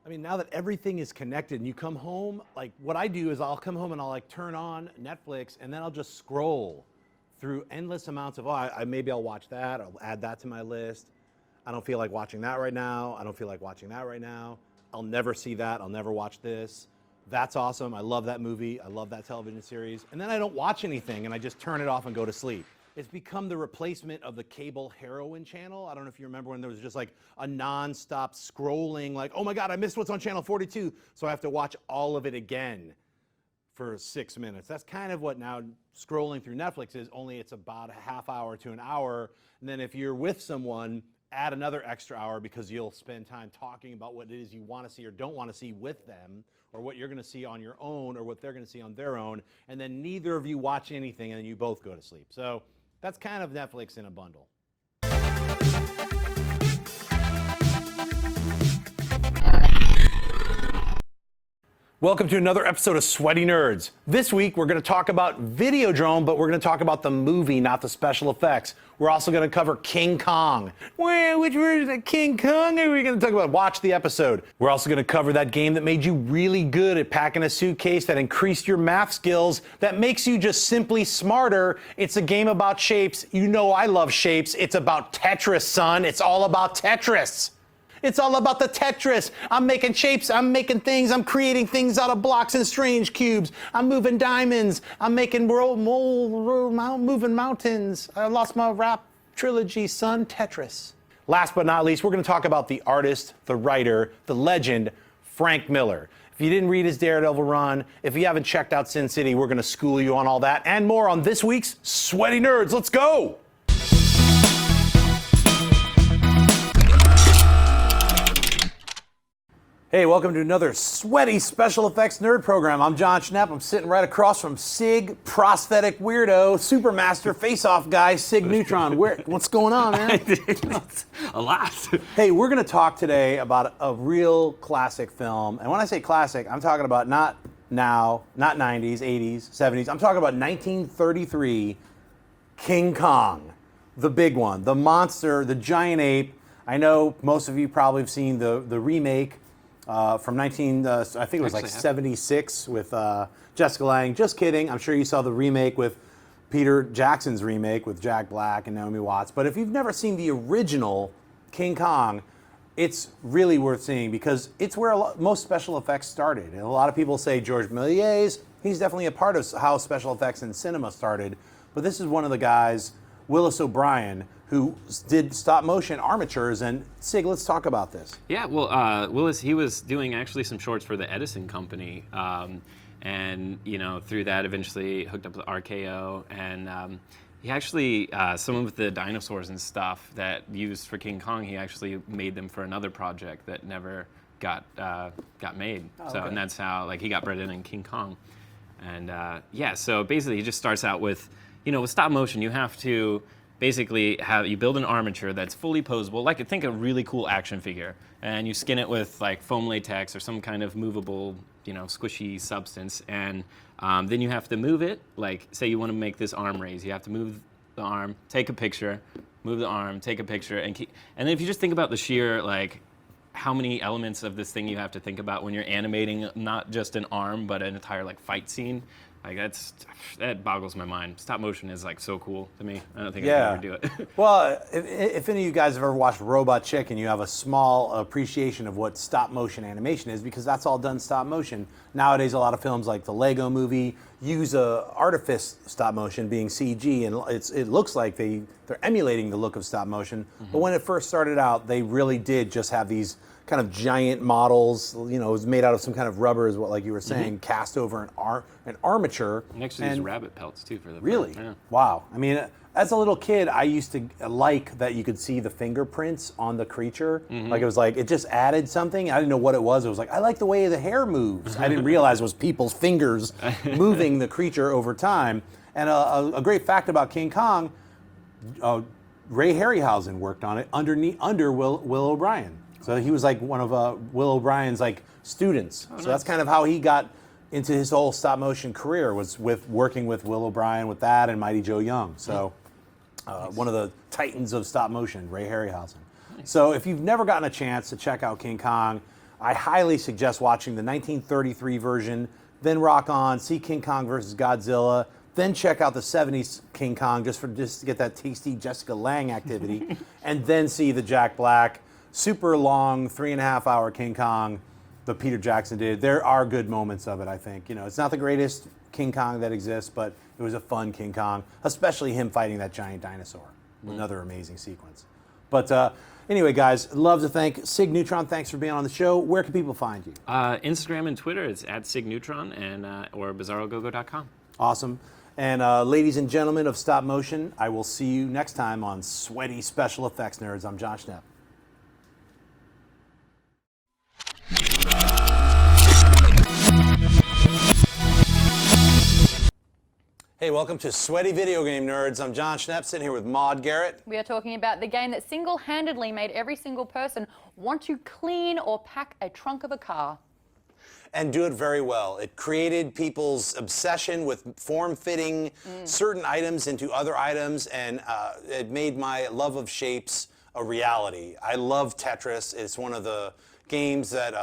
I mean, now that everything is connected and you come home, like what I do is I'll come home and I'll like turn on Netflix and then I'll just scroll through endless amounts of, maybe I'll watch that, I'll add that to my list. I don't feel like watching that right now. I don't feel like watching that right now. I'll never see that. I'll never watch this. That's awesome. I love that movie. I love that television series. And then I don't watch anything and I just turn it off and go to sleep. It's become the replacement of the cable heroin channel. I don't know if you remember when there was just like a non-stop scrolling, like, oh my God, I missed what's on channel 42, so I have to watch all of it again for 6 minutes. That's kind of what now scrolling through Netflix is, only it's about a half hour to an hour. And then if you're with someone, add another extra hour because you'll spend time talking about what it is you want to see or don't want to see with them, or what you're going to see on your own or what they're going to see on their own. And then neither of you watch anything and then you both go to sleep. So that's kind of Netflix in a bundle. Welcome to another episode of Sweaty Nerds. This week we're going to talk about Videodrome, but we're going to talk about the movie, not the special effects. We're also going to cover King Kong. Well, which version of King Kong are we going to talk about? Watch the episode. We're also going to cover that game that made you really good at packing a suitcase, that increased your math skills, that makes you just simply smarter. It's a game about shapes. You know I love shapes. It's about Tetris, son. It's all about Tetris. It's all about the Tetris. I'm making shapes, I'm making things, I'm creating things out of blocks and strange cubes. I'm moving diamonds, I'm making moving mountains. I lost my rap trilogy, son, Tetris. Last but not least, we're gonna talk about the artist, the writer, the legend, Frank Miller. If you didn't read his Daredevil run, if you haven't checked out Sin City, we're gonna school you on all that and more on this week's Sweaty Nerds. Let's go! Hey, welcome to another sweaty special effects nerd program. I'm Jon Schnepp. I'm sitting right across from Cig, prosthetic weirdo, supermaster face-off guy, Cig Neutron. What's going on, man? A lot. Hey, we're going to talk today about a real classic film. And when I say classic, I'm talking about not now, not 90s, 80s, 70s. I'm talking about 1933, King Kong, the big one, the monster, the giant ape. I know most of you probably have seen the remake. From I think it was like 76 with Jessica Lange. Just kidding. I'm sure you saw the remake with Peter Jackson's remake with Jack Black and Naomi Watts. But if you've never seen the original King Kong, it's really worth seeing because it's where most special effects started. And a lot of people say George Méliès, he's definitely a part of how special effects in cinema started. But this is one of the guys, Willis O'Brien, who did stop motion armatures. And Cig, let's talk about this. Yeah, well, Willis, he was doing actually some shorts for the Edison Company. And, you know, through that eventually hooked up with RKO. And he actually, some of the dinosaurs and stuff that used for King Kong, he actually made them for another project that never got made. Oh, so, okay. And that's how, like, he got bred in King Kong. And yeah, so basically he just starts out with, you know, with stop motion, you have to basically you build an armature that's fully posable, like think a really cool action figure, and you skin it with like foam latex or some kind of movable, you know, squishy substance, and then you have to move it. Like, say you want to make this arm raise, you have to move the arm, take a picture, move the arm, take a picture, and then if you just think about the sheer like how many elements of this thing you have to think about when you're animating not just an arm but an entire like fight scene. Like that boggles my mind. Stop motion is like so cool to me. I don't think I can ever do it. Well, if any of you guys have ever watched Robot Chicken, you have a small appreciation of what stop motion animation is because that's all done stop motion. Nowadays, a lot of films like the Lego Movie use artifice stop motion, being CG, and it looks like they're emulating the look of stop motion. Mm-hmm. But when it first started out, they really did just have these kind of giant models, you know, it was made out of some kind of rubber, is what, like you were saying, cast over an armature. Next to these rabbit pelts too for the really? Yeah. Wow. I mean, as a little kid, I used to like that you could see the fingerprints on the creature. Mm-hmm. Like it just added something. I didn't know what it was. It was like, I like the way the hair moves. I didn't realize it was people's fingers moving the creature over time. And a great fact about King Kong, Ray Harryhausen worked on it under Will O'Brien. So he was like one of Will O'Brien's like students. So that's kind of how he got into his whole stop motion career, was with working with Will O'Brien with that and Mighty Joe Young. So one of the titans of stop motion, Ray Harryhausen. Nice. So if you've never gotten a chance to check out King Kong, I highly suggest watching the 1933 version, then rock on, see King Kong versus Godzilla, then check out the 70s King Kong just to get that tasty Jessica Lange activity, and then see the Jack Black, super long, 3.5-hour King Kong that Peter Jackson did. There are good moments of it, I think. You know, it's not the greatest King Kong that exists, but it was a fun King Kong, especially him fighting that giant dinosaur. Another amazing sequence. But anyway, guys, love to thank Cig Neutron. Thanks for being on the show. Where can people find you? Instagram and Twitter, it's at Cig Neutron, and or bizarrogogo.com. Awesome. And ladies and gentlemen of stop motion, I will see you next time on Sweaty Special Effects Nerds. I'm Jon Schnepp. Hey, welcome to Sweaty Video Game Nerds. I'm Jon Schnepp, sitting here with Maude Garrett. We are talking about the game that single-handedly made every single person want to clean or pack a trunk of a car. And do it very well. It created people's obsession with form-fitting certain items into other items, and it made my love of shapes a reality. I love Tetris. It's one of the games that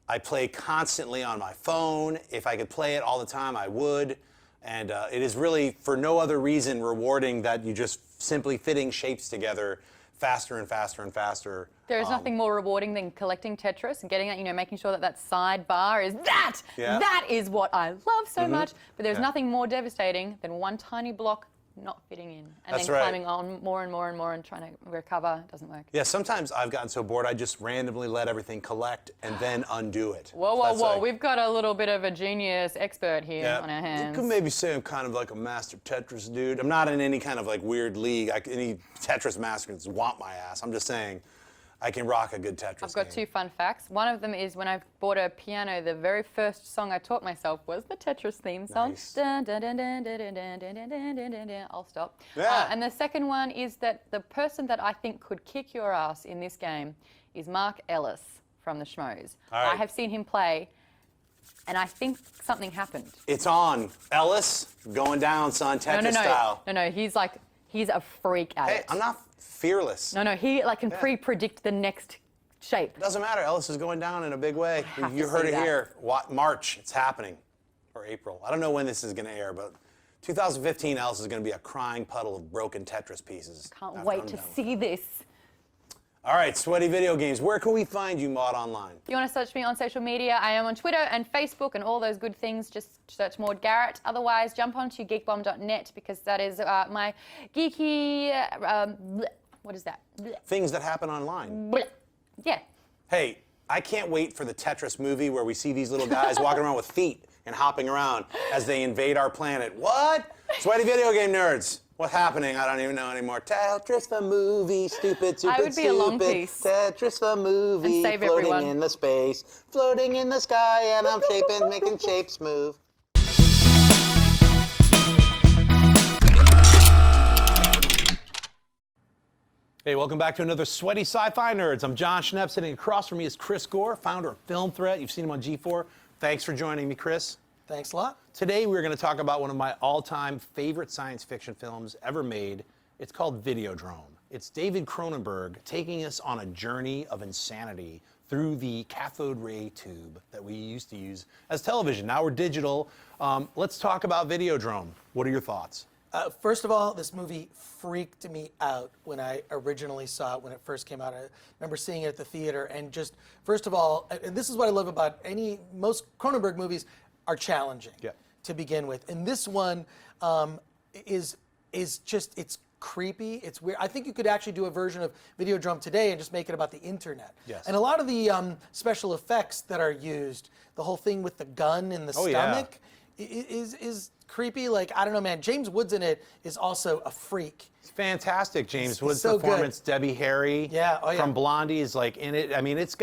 I play constantly on my phone. If I could play it all the time, I would. And it is really, for no other reason, rewarding that you just simply fitting shapes together faster and faster and faster. There is nothing more rewarding than collecting Tetris and getting it, you know, making sure that that sidebar is that. Yeah. That is what I love so much. But there's nothing more devastating than one tiny block not fitting in, and That's then right. climbing on more and more and more and trying to recover. It doesn't work. Yeah, sometimes I've gotten so bored I just randomly let everything collect and then undo it. Whoa, whoa, That's whoa. like- We've got a little bit of a genius expert here on our hands. You could maybe say I'm kind of like a master Tetris dude. I'm not in any kind of like weird league. Any Tetris masters want my ass. I'm just saying I can rock a good Tetris I've got game. 2 fun facts. One of them is when I bought a piano, the very first song I taught myself was the Tetris theme song. Nice. Dun, dun, dun, dun, dun, dun, dun, dun, dun, dun, dun, dun. I'll stop. Yeah. And the second one is that the person that I think could kick your ass in this game is Mark Ellis from the Schmoes. All right. I have seen him play, and I think something happened. It's on. Ellis, going down, son, Tetris style. No, he's a freak at Hey, it. I'm not fearless. No, he like can pre-predict the next shape. Doesn't matter. Ellis is going down in a big way. have You to heard see it that. here. March, it's happening. Or April. I don't know when this is going to air, but 2015, Ellis is going to be a crying puddle of broken Tetris pieces. Can't after wait I'm to done with see this. it. All right, Sweaty Video Games. Where can we find you, Maude, online? If you want to search me on social media, I am on Twitter and Facebook and all those good things. Just search Maude Garrett. Otherwise, jump onto geekbomb.net because that is my geeky, what is that? Blech. Things that happen online. Blech. Yeah. Hey, I can't wait for the Tetris movie where we see these little guys walking around with feet and hopping around as they invade our planet. What? Sweaty Video Game Nerds. What's happening? I don't even know anymore. Tetris the movie, stupid, I would be a long piece. Tetris the movie, And save floating everyone. in the space, floating in the sky, and I'm shaping, making shapes move. Hey, welcome back to another Sweaty Sci-Fi Nerds. I'm Jon Schnepp. Sitting across from me is Chris Gore, founder of Film Threat. You've seen him on G4. Thanks for joining me, Chris. Thanks a lot. Today we're going to talk about one of my all-time favorite science fiction films ever made. It's called Videodrome. It's David Cronenberg taking us on a journey of insanity through the cathode ray tube that we used to use as television. Now we're digital. Let's talk about Videodrome. What are your thoughts? First of all, this movie freaked me out when I originally saw it when it first came out. I remember seeing it at the theater, and just first of all, and this is what I love about most Cronenberg movies are challenging to begin with, and this one is just it's creepy. It's weird. I think you could actually do a version of Videodrome today and just make it about the internet. Yes. And a lot of the special effects that are used, the whole thing with the gun in the stomach, is creepy. Like, I don't know, man. James Woods in it is also a freak. It's fantastic. James Woods' so performance. good. Debbie Harry from Blondie is like in it. I mean, it's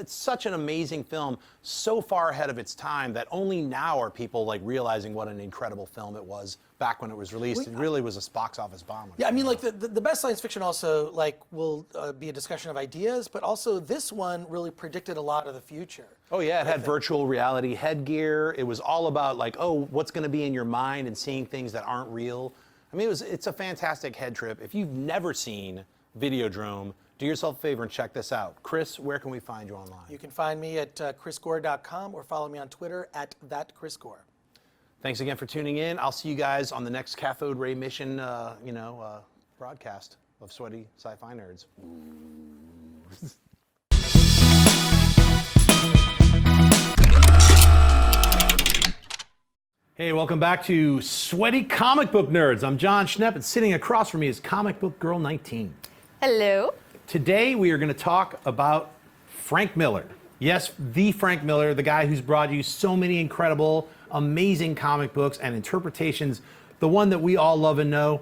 such an amazing film, so far ahead of its time that only now are people like realizing what an incredible film it was back when it was released. It really was a box office bomb. Yeah, I mean, like the best science fiction also like will be a discussion of ideas, but also this one really predicted a lot of the future. Oh yeah, it had virtual reality headgear. It was all about like, oh, what's going to be in your mind and seeing things that aren't real. I mean, it's a fantastic head trip. If you've never seen Videodrome, do yourself a favor and check this out. Chris, where can we find you online? You can find me at chrisgore.com or follow me on Twitter at thatchrisgore. Thanks again for tuning in. I'll see you guys on the next cathode ray mission, broadcast of Sweaty Sci-Fi Nerds. Hey, welcome back to Sweaty Comic Book Nerds. I'm Jon Schnepp, and sitting across from me is ComicBookGirl19. Hello. Today we are going to talk about Frank Miller. Yes, the Frank Miller, the guy who's brought you so many incredible, amazing comic books and interpretations. The one that we all love and know.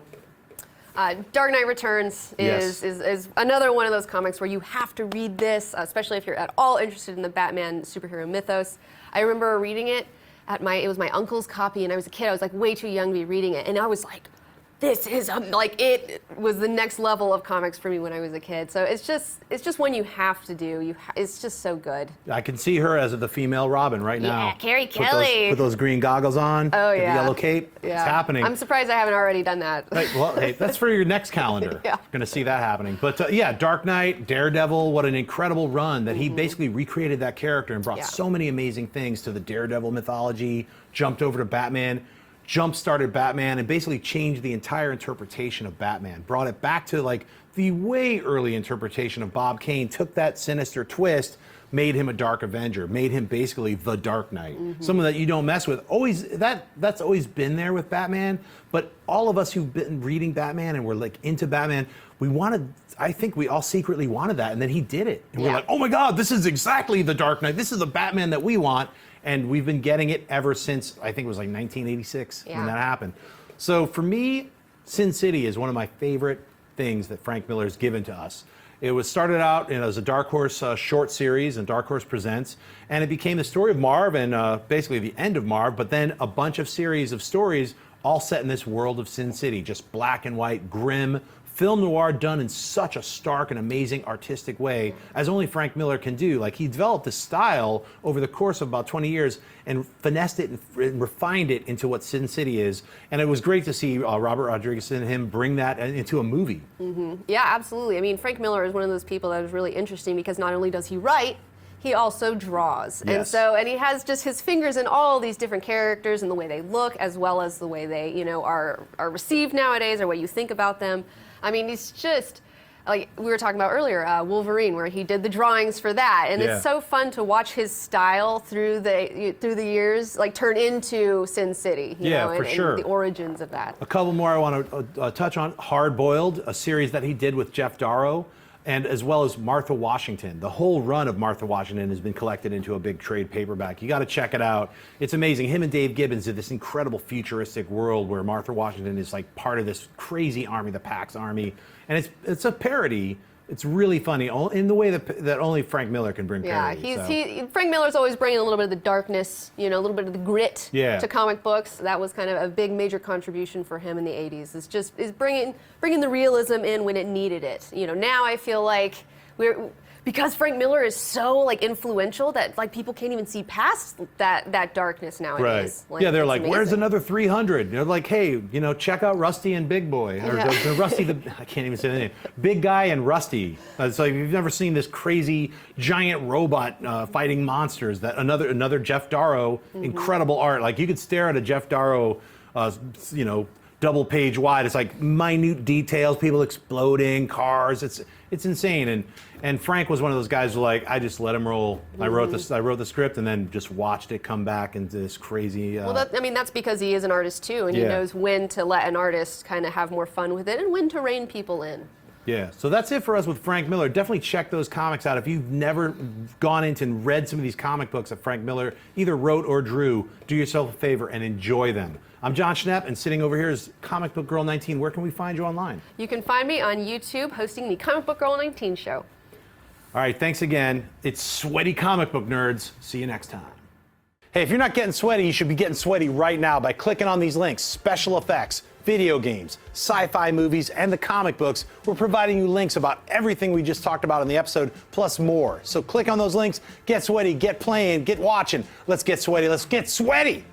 Dark Knight Returns Yes. is another one of those comics where you have to read this, especially if you're at all interested in the Batman superhero mythos. I remember reading it it was my uncle's copy, and I was a kid. I was like way too young to be reading it, and I was like, this is it was the next level of comics for me when I was a kid. So it's just one you have to do. It's just so good. I can see her as the female Robin right now. Yeah, Carrie Kelly. Put those green goggles on. Oh, get yeah. The yellow cape. Yeah. It's happening. I'm surprised I haven't already done that. Right, well, hey, that's for your next calendar. Yeah. Going to see that happening. But yeah, Dark Knight, Daredevil, what an incredible run that he basically recreated that character and brought so many amazing things to the Daredevil mythology, jumped over to Batman, jump-started Batman, and basically changed the entire interpretation of Batman. Brought it back to like the way early interpretation of Bob Kane, took that sinister twist, made him a Dark Avenger, made him basically the Dark Knight. Someone that you don't mess with. That's always been there with Batman, but all of us who've been reading Batman and we're like into Batman, I think we all secretly wanted that, and then he did it. And we're like, oh my God, this is exactly the Dark Knight. This is the Batman that we want. And we've been getting it ever since, I think it was like 1986 when that happened. So for me, Sin City is one of my favorite things that Frank Miller's given to us. It was started out as a Dark Horse short series, and Dark Horse Presents, and it became the story of Marv and basically the end of Marv, but then a bunch of series of stories all set in this world of Sin City, just black and white, grim, film noir done in such a stark and amazing artistic way as only Frank Miller can do. Like, he developed a style over the course of about 20 years and finessed it and refined it into what Sin City is. And it was great to see Robert Rodriguez and him bring that into a movie. Yeah, absolutely. I mean, Frank Miller is one of those people that is really interesting because not only does he write, he also draws. Yes. And he has just his fingers in all these different characters and the way they look, as well as the way they, are received nowadays or what you think about them. I mean, he's just, like we were talking about earlier, Wolverine, where he did the drawings for that. And it's so fun to watch his style through the years, like turn into Sin City, you know, for sure. and the origins of that. A couple more I want to touch on. Hard Boiled, a series that he did with Jeff Darrow, and as well as Martha Washington. The whole run of Martha Washington has been collected into a big trade paperback. You got to check it out. It's amazing. Him and Dave Gibbons did this incredible futuristic world where Martha Washington is like part of this crazy army, the Pax Army, and it's a parody. It's really funny in the way that only Frank Miller can bring parody. Frank Miller's always bringing a little bit of the darkness, a little bit of the grit to comic books. That was kind of a big major contribution for him in the 80s. Is bringing the realism in when it needed it. Now I feel like because Frank Miller is so influential that people can't even see past that darkness nowadays. Right. They're like, amazing. Where's another 300? They're like, hey, check out Rusty and Big Boy, or the Rusty I can't even say the name. Big Guy and Rusty. It's like, you've never seen this crazy giant robot fighting monsters. That another Jeff Darrow, incredible art. Like, you could stare at a Jeff Darrow, double page wide. It's like minute details, people exploding, cars. It's insane. And Frank was one of those guys who I just let him roll. I wrote the script and then just watched it come back into this crazy. That's because he is an artist too, and he knows when to let an artist kind of have more fun with it and when to rein people in. Yeah, so that's it for us with Frank Miller. Definitely check those comics out. If you've never gone into and read some of these comic books that Frank Miller either wrote or drew, do yourself a favor and enjoy them. I'm Jon Schnepp, and sitting over here is ComicBookGirl19. Where can we find you online? You can find me on YouTube hosting the Comic Book Girl 19 show. All right, thanks again. It's Sweaty Comic Book Nerds. See you next time. Hey, if you're not getting sweaty, you should be getting sweaty right now by clicking on these links: special effects, video games, sci-fi movies, and the comic books. We're providing you links about everything we just talked about in the episode, plus more. So click on those links, get sweaty, get playing, get watching. Let's get sweaty. Let's get sweaty.